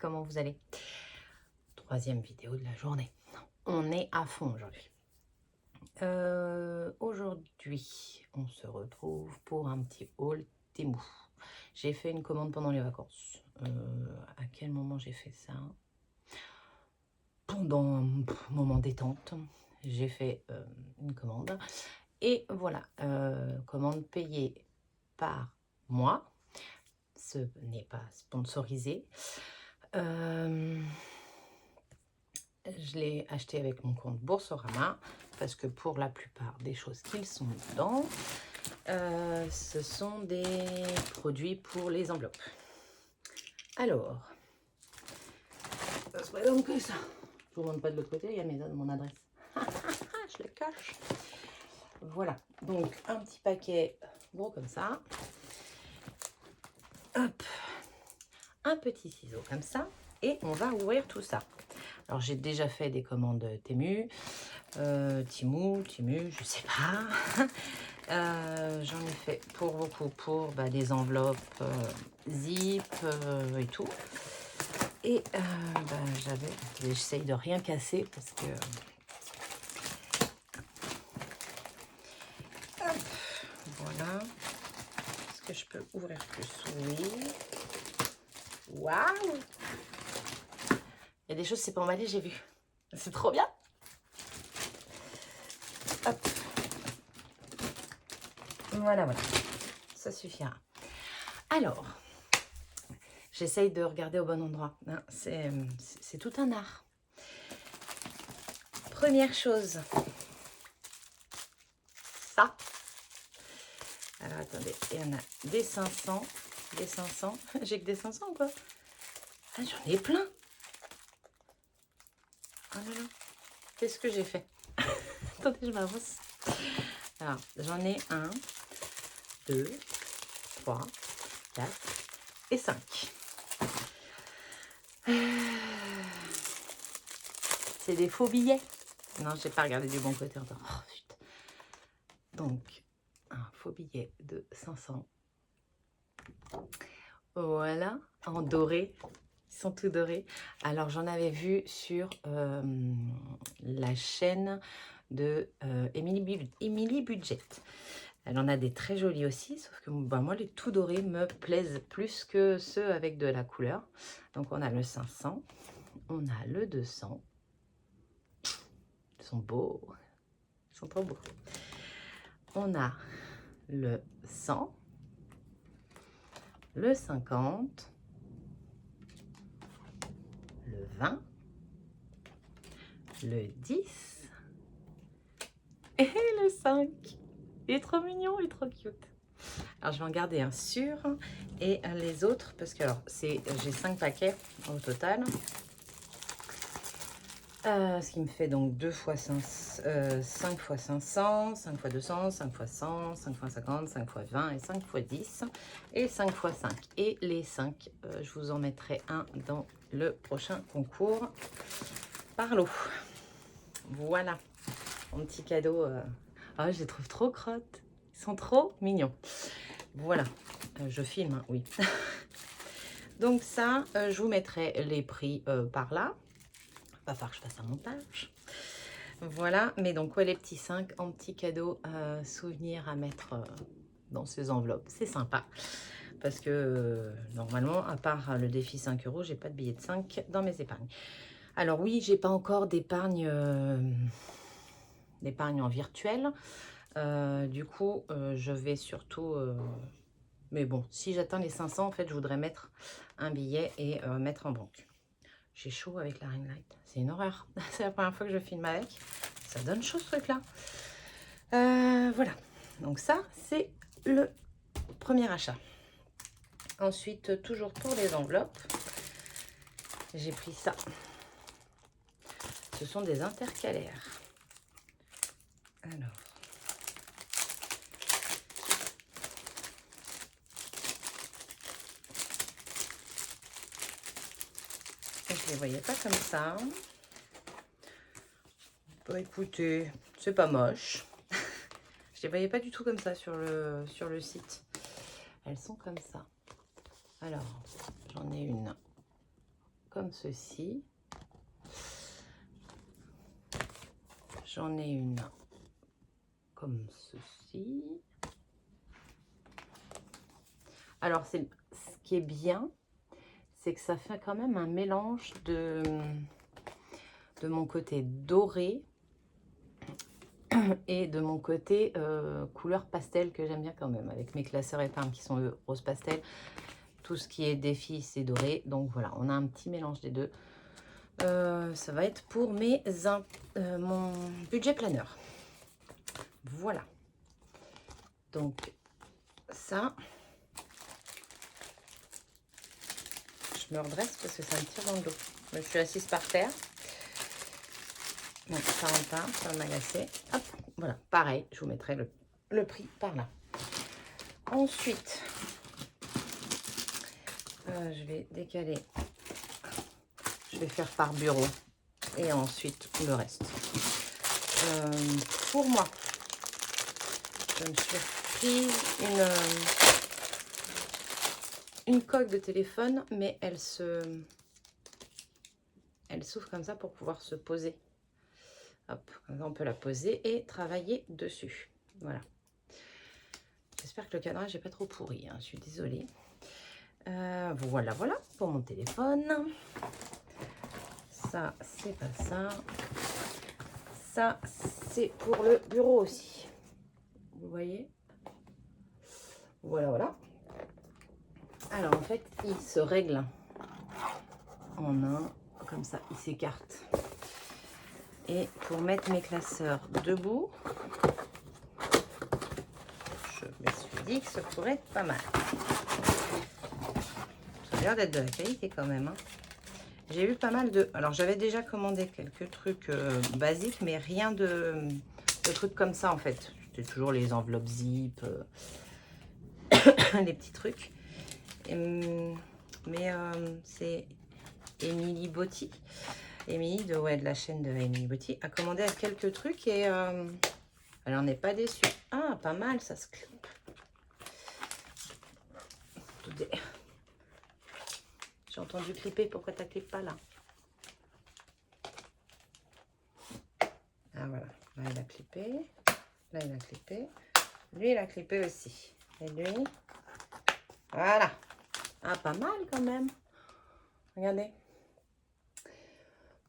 comment vous allez? Troisième vidéo de la journée. On est à fond aujourd'hui. Aujourd'hui, on se retrouve pour un petit haul Temu. J'ai fait une commande pendant les vacances. À quel moment j'ai fait ça? Pendant un moment détente, j'ai fait une commande. Et voilà, commande payée par moi. Ce n'est pas sponsorisé. Je l'ai acheté avec mon compte Boursorama parce que pour la plupart des choses qui sont dedans, ce sont des produits pour les enveloppes. Alors, c'est pas donc que ça. Je vous montre pas de l'autre côté, il y a mon adresse. Je la cache. Voilà, donc un petit paquet gros comme ça. Hop, un petit ciseau comme ça. Et on va ouvrir tout ça. Alors j'ai déjà fait des commandes Temu, je sais pas. J'en ai fait pour beaucoup pour des enveloppes zip et tout. Et j'essaye de rien casser parce que hop, voilà. Est-ce que je peux ouvrir plus? Oui. Waouh! Il y a des choses, c'est pas emballé, j'ai vu. C'est trop bien. Hop. Voilà. Ça suffira. Alors, j'essaye de regarder au bon endroit. Hein, c'est tout un art. Première chose. Ça. Alors, attendez. Il y en a des 500. Des 500. J'ai que des 500 ou quoi? Ah, j'en ai plein. Oh là là. Qu'est-ce que j'ai fait? Attendez, je m'avance. Alors, j'en ai 1, 2, 3, 4 et 5. C'est des faux billets. Non, je n'ai pas regardé du bon côté encore. Oh, putain. Donc, un faux billet de 500. Voilà, en doré. Ils sont tout dorés. Alors, j'en avais vu sur la chaîne de Emily Budget. Elle en a des très jolis aussi, sauf que moi, les tout dorés me plaisent plus que ceux avec de la couleur. Donc, on a le 500, on a le 200. Ils sont beaux, ils sont trop beaux. On a le 100, le 50, le 20, le 10 et le 5. Il est trop mignon, il est trop cute. Alors, je vais en garder un sûr et les autres, parce que j'ai 5 paquets au total. Ce qui me fait donc 5 fois 500, 5 fois 200, 5 fois 100, 5 fois 50, 5 fois 20 et 5 fois 10 et 5 fois 5. Et les 5, je vous en mettrai un dans le prochain concours par lot. Voilà, mon petit cadeau. Je les trouve trop crottes. Ils sont trop mignons. Voilà, je filme, hein, oui. Donc ça, je vous mettrai les prix par là. Va falloir que je fasse un montage. Voilà, mais donc les petits 5 en petit cadeau souvenir à mettre dans ces enveloppes. C'est sympa. Parce que normalement, à part le défi 5 €, j'ai pas de billet de 5 dans mes épargnes. Alors oui, j'ai pas encore d'épargne en virtuel. Du coup, je vais surtout... mais bon, si j'atteins les 500, en fait, je voudrais mettre un billet et mettre en banque. J'ai chaud avec la ring light. C'est une horreur. C'est la première fois que je filme avec. Ça donne chaud ce truc-là. Voilà. Donc ça, c'est le premier achat. Ensuite, toujours pour les enveloppes, j'ai pris ça. Ce sont des intercalaires. Alors. Je ne les voyais pas comme ça. Bon, écoutez, c'est pas moche. Je les voyais pas du tout comme ça sur le site. Elles sont comme ça. Alors, j'en ai une comme ceci. J'en ai une comme ceci. Alors, ce qui est bien, c'est que ça fait quand même un mélange de mon côté doré et de mon côté couleur pastel que j'aime bien quand même, avec mes classeurs épargne qui sont eux rose pastel. Tout ce qui est défi, c'est doré. Donc voilà, on a un petit mélange des deux. Ça va être pour mon budget planeur. Voilà. Donc ça, je me redresse parce que ça me tire dans le dos. Je suis assise par terre. Donc ça rentre pas, ça va m'agacer. Hop, voilà, pareil, je vous mettrai le prix par là. Ensuite, je vais décaler. Je vais faire par bureau et ensuite le reste. Pour moi, je me suis prise une coque de téléphone, mais elle s'ouvre comme ça pour pouvoir se poser. Hop, comme ça on peut la poser et travailler dessus. Voilà. J'espère que le cadrage n'est pas trop pourri, hein, je suis désolée. Voilà pour mon téléphone. Ça, c'est pas ça. Ça, c'est pour le bureau aussi. Vous voyez? Voilà. Alors, en fait, il se règle en un, comme ça, il s'écarte. Et pour mettre mes classeurs debout, je me suis dit que ça pourrait être pas mal. Ça a l'air d'être de la qualité quand même, hein. J'ai eu pas mal de... Alors, j'avais déjà commandé quelques trucs basiques, mais rien de trucs comme ça, en fait. C'était toujours les enveloppes zip, les petits trucs. Mais c'est Émilie Botti. Émilie, de la chaîne de Émilie Botti, a commandé quelques trucs et elle n'en est pas déçue. Ah, pas mal, ça se clip. J'ai entendu clipper, pourquoi tu clippes pas là? Ah voilà, là il a clippé, là il a clippé, lui il a clippé aussi. Et lui, voilà. Ah, pas mal quand même. Regardez.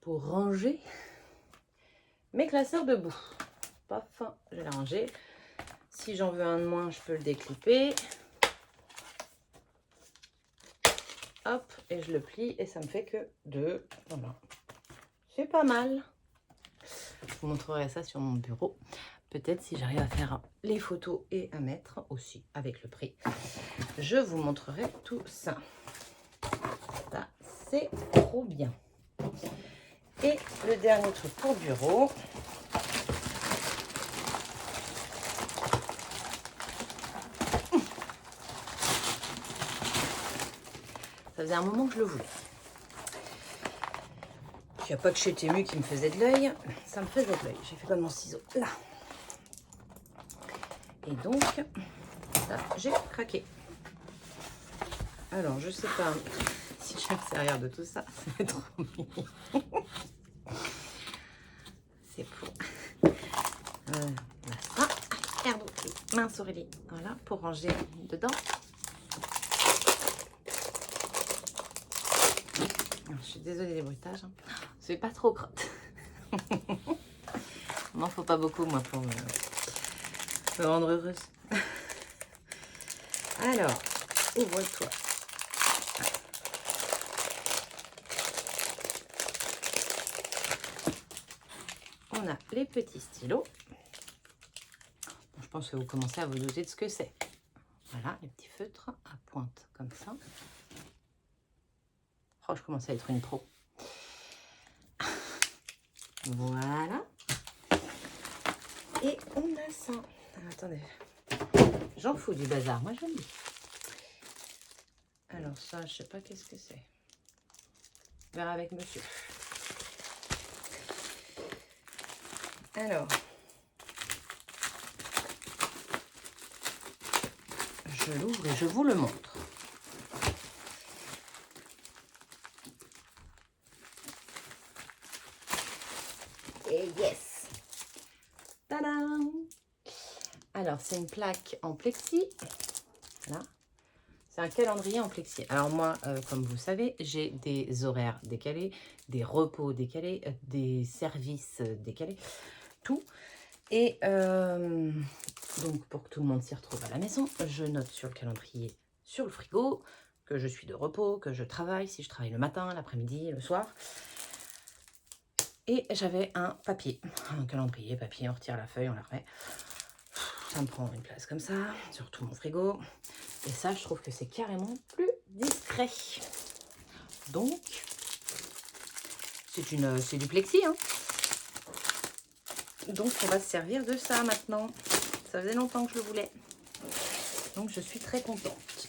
Pour ranger mes classeurs debout. Paf, je vais les ranger. Si j'en veux un de moins, je peux le déclipper. Hop, et je le plie et ça me fait que 2. Voilà. C'est pas mal. Je vous montrerai ça sur mon bureau. Peut-être si j'arrive à faire les photos et à mettre aussi avec le prix. Je vous montrerai tout ça. Ça, c'est trop bien. Et le dernier truc pour bureau. Ça faisait un moment que je le voulais. Il n'y a pas que chez Temu qui me faisait de l'œil. Ça me faisait de l'œil. J'ai fait comme mon ciseau. Là. Et donc, là, j'ai craqué. Alors, je sais pas si je vais me servir de tout ça. C'est trop mignon. C'est pour... ça. Merde, mince Aurélie. Voilà, pour ranger dedans. Je suis désolée des bruitages. Hein. C'est pas trop crotte. Il m'en faut pas beaucoup, moi, pour me rendre heureuse. Alors, ouvre-toi. On a les petits stylos. Bon, je pense que vous commencez à vous douter de ce que c'est. Voilà, les petits feutres à pointe comme ça. Oh, je commence à être une pro. Voilà. Et on a ça. Alors, attendez. J'en fous du bazar. Moi, j'aime bien. Alors ça, je sais pas qu'est-ce que c'est. Verre avec monsieur. Alors. Je l'ouvre et je vous le montre. Alors, c'est une plaque en plexi. Voilà. C'est un calendrier en plexi. Alors moi, comme vous savez, j'ai des horaires décalés, des repos décalés, des services décalés, tout. Et donc, pour que tout le monde s'y retrouve à la maison, je note sur le calendrier, sur le frigo, que je suis de repos, que je travaille, si je travaille le matin, l'après-midi, le soir. Et j'avais un papier, un calendrier, papier, on retire la feuille, on la remet. Ça me prend une place comme ça, sur tout mon frigo. Et ça, je trouve que c'est carrément plus discret. Donc, c'est du plexi, hein. Donc, on va se servir de ça maintenant. Ça faisait longtemps que je le voulais. Donc, je suis très contente.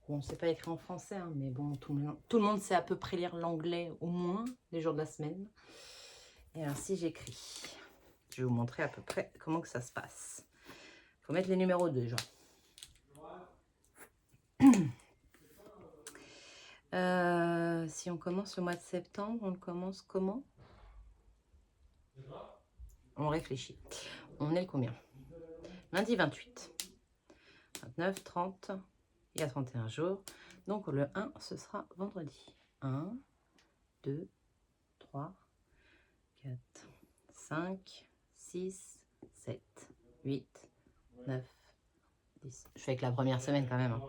Bon, c'est pas écrit en français, hein, mais bon, tout le monde sait à peu près lire l'anglais, au moins, les jours de la semaine. Et alors, si j'écris, je vais vous montrer à peu près comment que ça se passe. Il faut mettre les numéros déjà. Si on commence le mois de septembre, on le commence comment? On réfléchit. On est le combien? Lundi 28. 29, 30, il y a 31 jours. Donc le 1, ce sera vendredi. 1, 2, 3, 4, 5, 6, 7, 8, 9, 10. Je fais avec la première semaine quand même. Hein.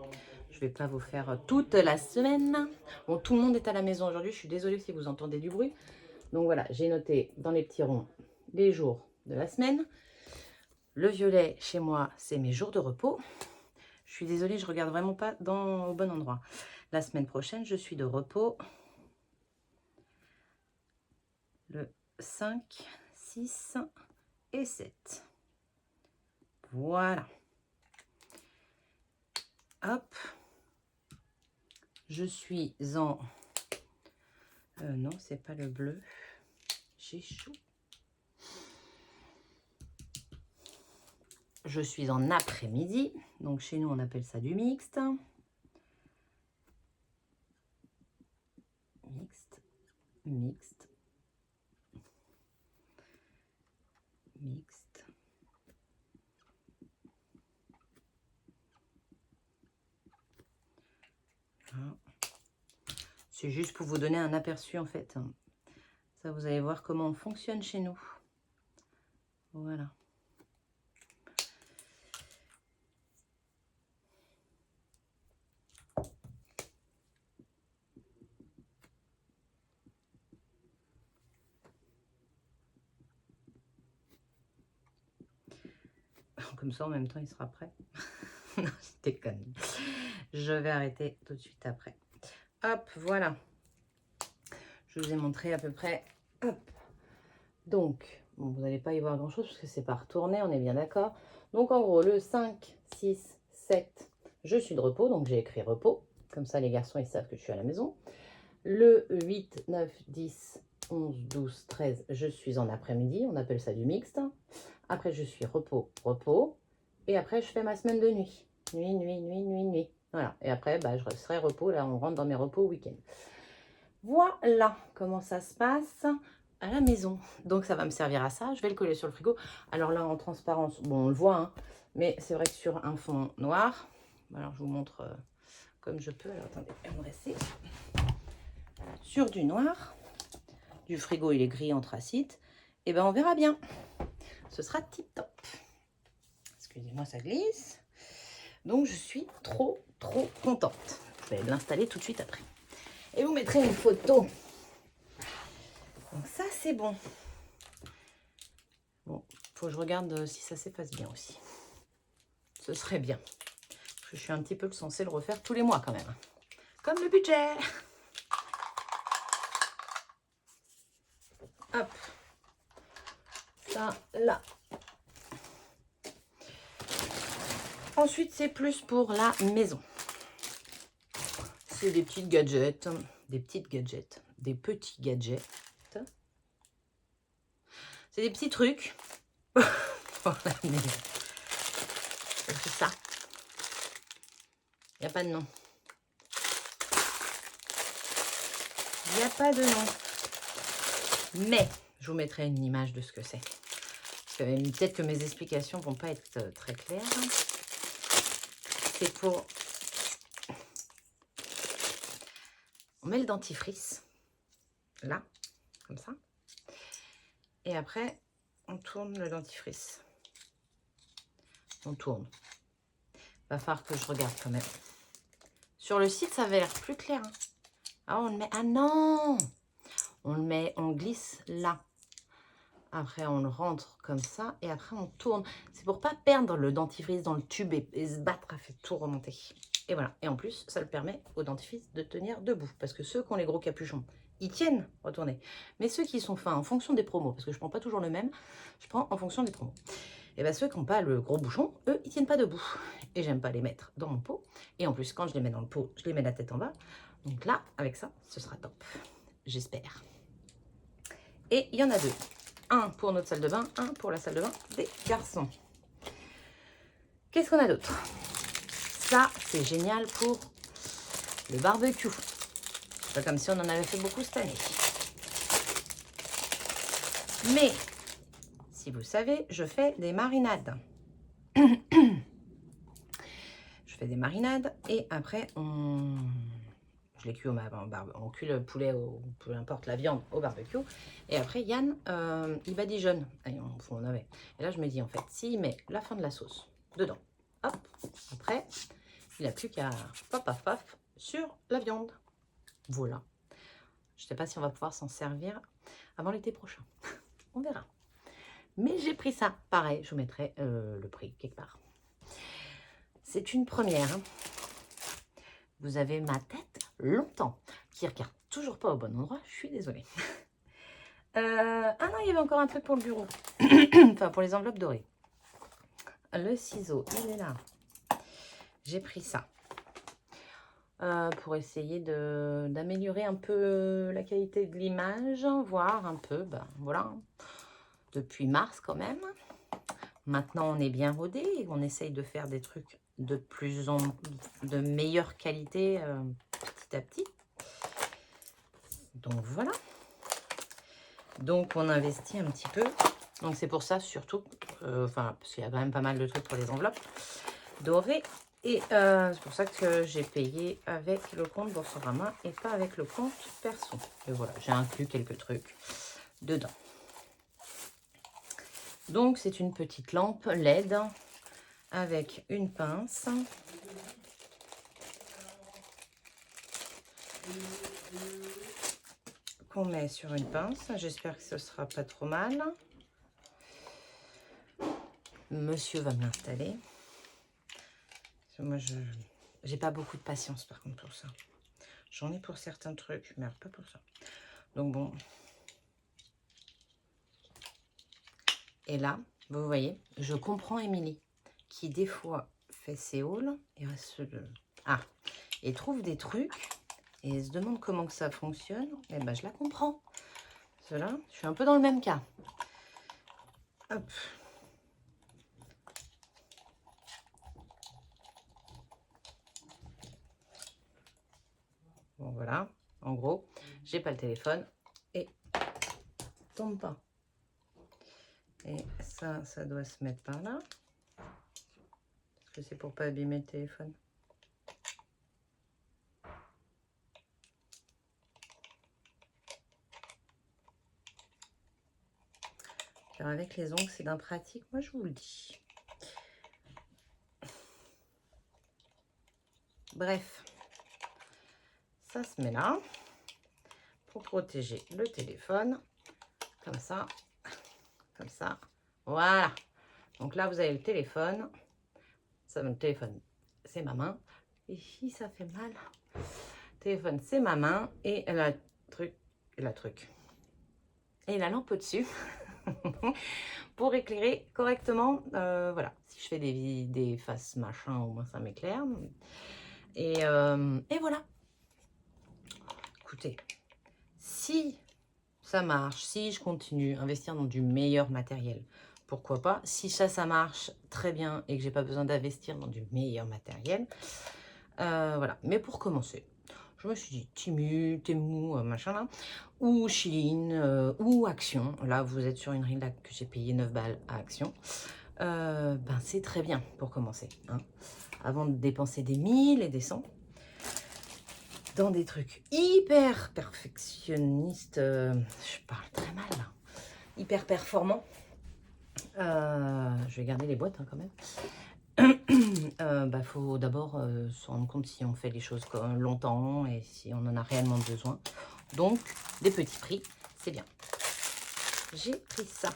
Je ne vais pas vous faire toute la semaine. Bon, tout le monde est à la maison aujourd'hui. Je suis désolée si vous entendez du bruit. Donc voilà, j'ai noté dans les petits ronds les jours de la semaine. Le violet, chez moi, c'est mes jours de repos. Je suis désolée, je ne regarde vraiment pas au bon endroit. La semaine prochaine, je suis de repos. Le 5, 6 et 7. Voilà. Hop. Je suis en... non, c'est pas le bleu. J'ai chaud. Je suis en après-midi. Donc, chez nous, on appelle ça du mixte. Mixte. Mixte. Mixte. Voilà. C'est juste pour vous donner un aperçu, en fait. Ça, vous allez voir comment on fonctionne chez nous. Voilà. Comme ça, en même temps, il sera prêt. Non, je déconne. Je vais arrêter tout de suite après. Hop, voilà. Je vous ai montré à peu près. Hop. Donc, bon, vous n'allez pas y voir grand-chose parce que c'est pas retourné, on est bien d'accord. Donc, en gros, le 5, 6, 7, je suis de repos. Donc, j'ai écrit repos. Comme ça, les garçons, ils savent que je suis à la maison. Le 8, 9, 10, 11, 12, 13, je suis en après-midi. On appelle ça du mixte. Après, je suis repos, repos. Et après, je fais ma semaine de nuit. Nuit, nuit, nuit, nuit, nuit. Voilà. Et après, bah, je serai repos. Là, on rentre dans mes repos week-end. Voilà comment ça se passe à la maison. Donc, ça va me servir à ça. Je vais le coller sur le frigo. Alors là, en transparence, bon, on le voit, hein, mais c'est vrai que sur un fond noir. Alors, je vous montre comme je peux. Alors, attendez, je vais me dresser. Sur du noir. Du frigo, il est gris anthracite. Et ben, on verra bien. Ce sera tip top. Excusez-moi, ça glisse. Donc, je suis trop contente. Je vais l'installer tout de suite après. Et vous mettrez une photo. Donc, ça, c'est bon. Bon, faut que je regarde si ça s'efface bien aussi. Ce serait bien. Parce que je suis un petit peu censée le refaire tous les mois quand même. Comme le budget. Hop. Ça, là. Ensuite, c'est plus pour la maison. C'est des petites gadgets, des petits gadgets. C'est des petits trucs pour la maison. C'est ça. Il n'y a pas de nom. Il n'y a pas de nom. Mais, je vous mettrai une image de ce que c'est. Peut-être que mes explications vont pas être très claires. C'est pour... On met le dentifrice, là, comme ça. Et après, on tourne le dentifrice. On tourne. Va falloir que je regarde quand même. Sur le site, ça avait l'air plus clair. Hein. Ah, on le met... Ah non! On le met, on glisse là. Après, on le rentre comme ça. Et après, on tourne. C'est pour pas perdre le dentifrice dans le tube et se battre à faire tout remonter. Et voilà. Et en plus, ça le permet au dentifrice de tenir debout. Parce que ceux qui ont les gros capuchons, ils tiennent, retournez. Mais ceux qui sont fins, en fonction des promos, parce que je prends pas toujours le même, je prends en fonction des promos. Et bien ceux qui n'ont pas le gros bouchon, eux, ils tiennent pas debout. Et j'aime pas les mettre dans mon pot. Et en plus, quand je les mets dans le pot, je les mets la tête en bas. Donc là, avec ça, ce sera top. J'espère. Et il y en a deux. Un pour notre salle de bain, un pour la salle de bain des garçons. Qu'est-ce qu'on a d'autre? Ça, c'est génial pour le barbecue. C'est pas comme si on en avait fait beaucoup cette année. Mais, si vous savez, je fais des marinades. Je fais des marinades et après, je les cuis on cuit le poulet, peu importe la viande, au barbecue. Et après, Yann, il badigeonne. On avait. Et là, je me dis, en fait, s'il met la fin de la sauce dedans, hop, après, il n'a plus qu'à paf, paf, paf sur la viande. Voilà. Je ne sais pas si on va pouvoir s'en servir avant l'été prochain. On verra. Mais j'ai pris ça. Pareil, je vous mettrai le prix quelque part. C'est une première. Hein. Vous avez ma tête longtemps qui regarde toujours pas au bon endroit. Je suis désolée. Ah non, il y avait encore un truc pour le bureau. Enfin, pour les enveloppes dorées. Le ciseau, il est là. J'ai pris ça. Pour essayer d'améliorer un peu la qualité de l'image. Voir un peu, ben voilà. Depuis mars quand même. Maintenant, on est bien rodé et on essaye de faire des trucs de meilleure qualité petit à petit. Donc voilà. Donc on investit un petit peu. Donc c'est pour ça surtout, parce qu'il y a quand même pas mal de trucs pour les enveloppes dorées. Et c'est pour ça que j'ai payé avec le compte Boursorama et pas avec le compte perso. Et voilà, j'ai inclus quelques trucs dedans. Donc c'est une petite lampe LED avec une pince. Qu'on met sur une pince. J'espère que ce sera pas trop mal. Monsieur va me l'installer. Moi, j'ai pas beaucoup de patience par contre pour ça. J'en ai pour certains trucs, mais pas pour ça. Donc bon. Et là, vous voyez, je comprends Émilie, qui des fois fait ses hauls et trouve des trucs et elle se demande comment que ça fonctionne. Et ben je la comprends. Cela, je suis un peu dans le même cas. Hop. Bon voilà, en gros, j'ai pas le téléphone et tombe pas. Et ça doit se mettre par là. Parce que c'est pour pas abîmer le téléphone. Car avec les ongles, c'est d'un pratique, moi je vous le dis. Bref, ça se met là pour protéger le téléphone. Comme ça. Comme ça. Voilà. Donc là, vous avez le téléphone. Ça, le téléphone, c'est ma main. Et si ça fait mal. Le téléphone, c'est ma main. Et la truc. Et la lampe au-dessus. Pour éclairer correctement. Voilà. Si je fais des faces machin, au moins ça m'éclaire. Et voilà. Écoutez, si ça marche, si je continue à investir dans du meilleur matériel, pourquoi pas. Si ça marche très bien et que j'ai pas besoin d'investir dans du meilleur matériel, voilà. Mais pour commencer, Je me suis dit Temu, machin là, ou Shein, ou Action. Là, vous êtes sur une rilla que j'ai payé 9 balles à Action. Ben, c'est très bien pour commencer. Hein, avant de dépenser des 1000 et des 100 dans des trucs hyper perfectionnistes. Je parle très mal là. Hyper performants. Je vais garder les boîtes hein, quand même. Bah, faut d'abord se rendre compte si on fait les choses longtemps et si on en a réellement besoin. Donc, des petits prix, c'est bien. J'ai pris ça.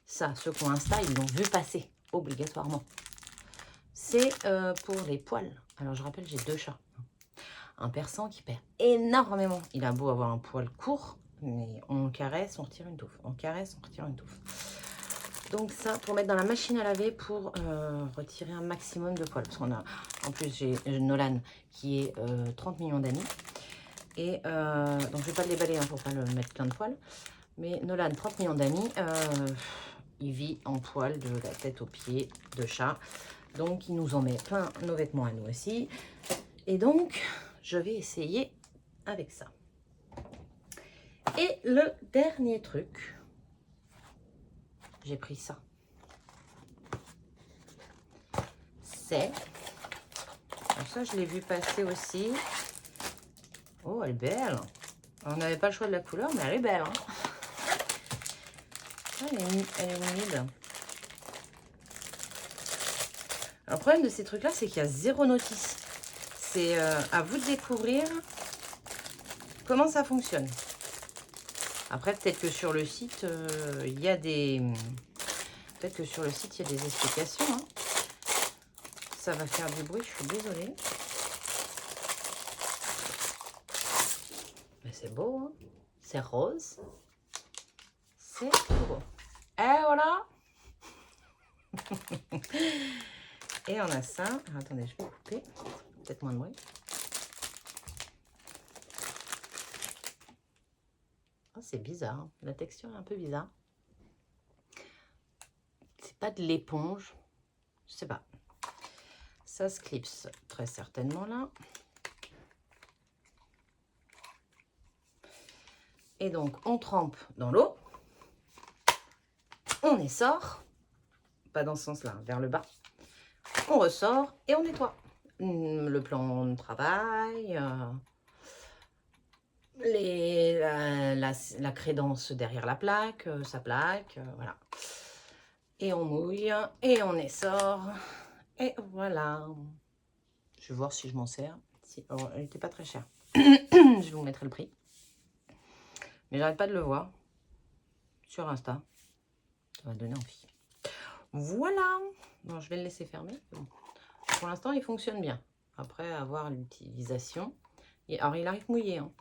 Ça, ceux qui ont Insta, ils l'ont vu passer, obligatoirement. C'est pour les poils. Alors, je rappelle, j'ai 2 chats. Un persan qui perd énormément. Il a beau avoir un poil court, mais on caresse, on retire une touffe. On caresse, on retire une touffe. Donc ça, pour mettre dans la machine à laver pour retirer un maximum de poils. Parce qu'on a, en plus, j'ai Nolan qui est 30 millions d'amis. Et donc, je ne vais pas le déballer hein, pour ne pas le mettre plein de poils. Mais Nolan, 30 millions d'amis, il vit en poils de la tête aux pieds de chat. Donc, il nous en met plein nos vêtements à nous aussi. Et donc, je vais essayer avec ça. Et le dernier truc... J'ai pris ça. C'est... Ça, je l'ai vu passer aussi. Oh, elle est belle. On n'avait pas le choix de la couleur, mais elle est belle. Hein. Elle est humide. Alors, le problème de ces trucs-là, c'est qu'il y a 0 notice. C'est à vous de découvrir comment ça fonctionne. Après, peut-être que sur le site, il y a des... Peut-être que sur le site, il y a des explications. Hein. Ça va faire du bruit, je suis désolée. Mais c'est beau, hein. C'est rose. C'est tout beau. Et voilà. Et on a ça. Alors, attendez, je vais couper. Peut-être moins de bruit. Oh, c'est bizarre. Hein. La texture est un peu bizarre. C'est pas de l'éponge. Je sais pas. Ça se clipse très certainement là. Et donc, on trempe dans l'eau. On essore. Pas dans ce sens-là, vers le bas. On ressort et on nettoie. Le plan de travail, la crédence derrière la plaque, sa plaque, voilà. Et on mouille et on essore. Et voilà. Je vais voir si je m'en sers. Si, oh, elle n'était pas très chère. Je vous mettrai le prix. Mais j'arrête pas de le voir sur Insta. Ça va donner envie. Voilà. Bon, je vais le laisser fermer. Bon. Pour l'instant, il fonctionne bien. Après avoir l'utilisation. Alors, il arrive mouillé. Hein.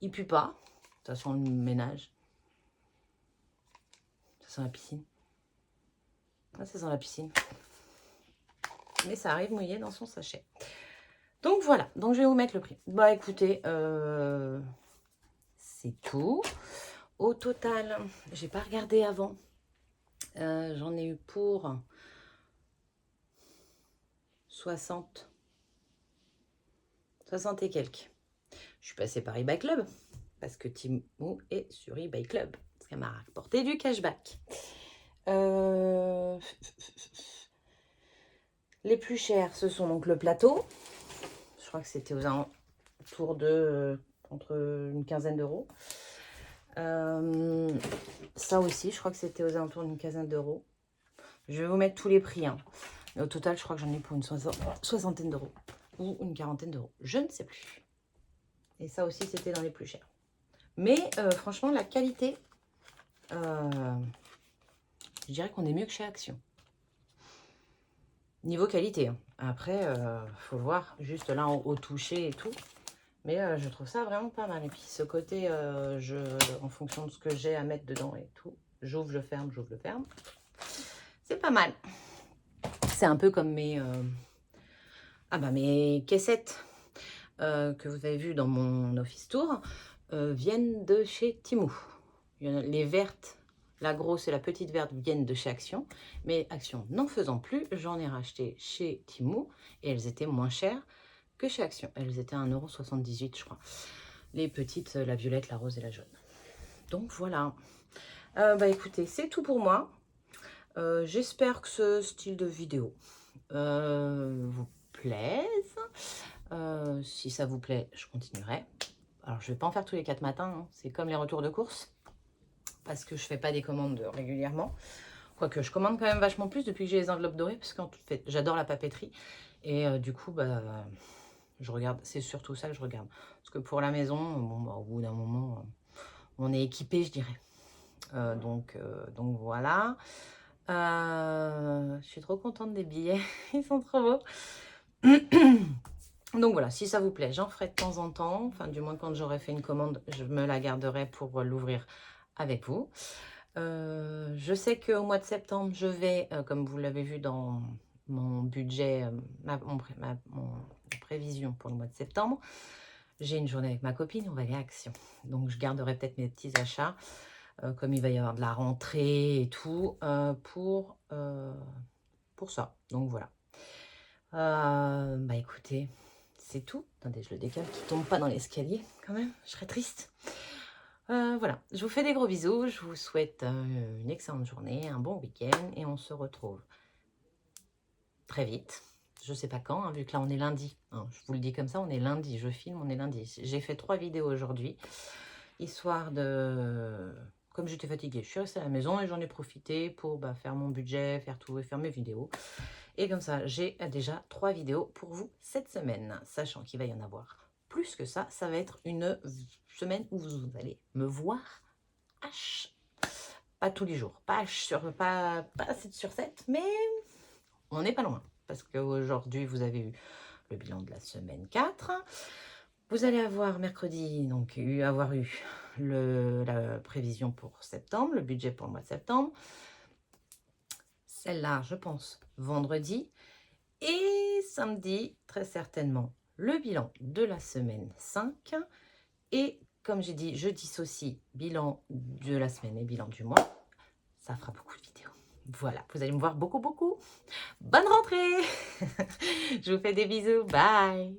Il pue pas. De toute façon, le ménage. Ça sent la piscine. Ah, ça sent la piscine. Mais ça arrive mouillé dans son sachet. Donc, voilà. Donc, je vais vous mettre le prix. Bah, écoutez, c'est tout. Au total, j'ai pas regardé avant. J'en ai eu pour 60 et quelques. Je suis passée par eBay Club parce que Temu est sur eBay Club. Parce qu'elle m'a rapporté du cashback. Les plus chers, ce sont donc le plateau. Je crois que c'était aux alentours de entre une quinzaine d'euros. Ça aussi, je crois que c'était aux alentours d'une quinzaine d'euros. Je vais vous mettre tous les prix. Hein. Mais au total, je crois que j'en ai pour une soixantaine d'euros. Ou une quarantaine d'euros. Je ne sais plus. Et ça aussi, c'était dans les plus chers. Mais franchement, la qualité, je dirais qu'on est mieux que chez Action. Niveau qualité. Hein. Après, faut le voir juste là au toucher et tout. Mais je trouve ça vraiment pas mal. Et puis ce côté, en fonction de ce que j'ai à mettre dedans et tout, j'ouvre, je ferme, j'ouvre, je ferme. C'est pas mal. C'est un peu comme mes caissettes que vous avez vues dans mon office tour viennent de chez Temu. Les vertes, la grosse et la petite verte viennent de chez Action. Mais Action n'en faisant plus, j'en ai racheté chez Temu et elles étaient moins chères que chez Action. Elles étaient à 1,78 € je crois. Les petites, la violette, la rose et la jaune. Donc voilà. Bah écoutez, c'est tout pour moi. J'espère que ce style de vidéo vous plaise. Si ça vous plaît, je continuerai. Alors, je vais pas en faire tous les 4 matins. Hein. C'est comme les retours de course. Parce que je fais pas des commandes régulièrement. Quoique, je commande quand même vachement plus depuis que j'ai les enveloppes dorées. Parce qu'en fait, j'adore la papeterie. Et du coup, bah, je regarde. C'est surtout ça que je regarde. Parce que pour la maison, bon, bah, au bout d'un moment, on est équipé, je dirais. Donc voilà. Je suis trop contente des billets. Ils sont trop beaux. Donc voilà, si ça vous plaît, j'en ferai de temps en temps. Enfin, du moins, quand j'aurai fait une commande, je me la garderai pour l'ouvrir avec vous. Je sais qu'au mois de septembre, je vais, comme vous l'avez vu dans mon budget, ma prévision pour le mois de septembre, j'ai une journée avec ma copine, on va aller à Action. Donc, je garderai peut-être mes petits achats, comme il va y avoir de la rentrée et tout, pour ça. Donc, voilà. Bah écoutez, c'est tout. Attendez, je le décale, qu'il ne tombe pas dans l'escalier quand même, je serais triste. Voilà, je vous fais des gros bisous, je vous souhaite une excellente journée, un bon week-end et on se retrouve très vite. Je sais pas quand, hein, vu que là on est lundi. Hein, je vous le dis comme ça, on est lundi, je filme, on est lundi. J'ai fait 3 vidéos aujourd'hui, histoire de... Comme j'étais fatiguée, je suis restée à la maison et j'en ai profité pour faire mon budget, faire tout et faire mes vidéos. Et comme ça, j'ai déjà 3 vidéos pour vous cette semaine, sachant qu'il va y en avoir plus que ça. Ça va être une semaine où vous allez me voir pas tous les jours, pas 7 sur 7, mais on n'est pas loin. Parce qu'aujourd'hui, vous avez eu le bilan de la semaine 4. Vous allez avoir mercredi, donc avoir eu la prévision pour septembre, le budget pour le mois de septembre. Celle-là, je pense, vendredi. Et samedi, très certainement, le bilan de la semaine 5. Et comme j'ai dit, je dissocie bilan de la semaine et bilan du mois. Ça fera beaucoup de vidéos. Voilà, vous allez me voir beaucoup. Bonne rentrée. Je vous fais des bisous. Bye.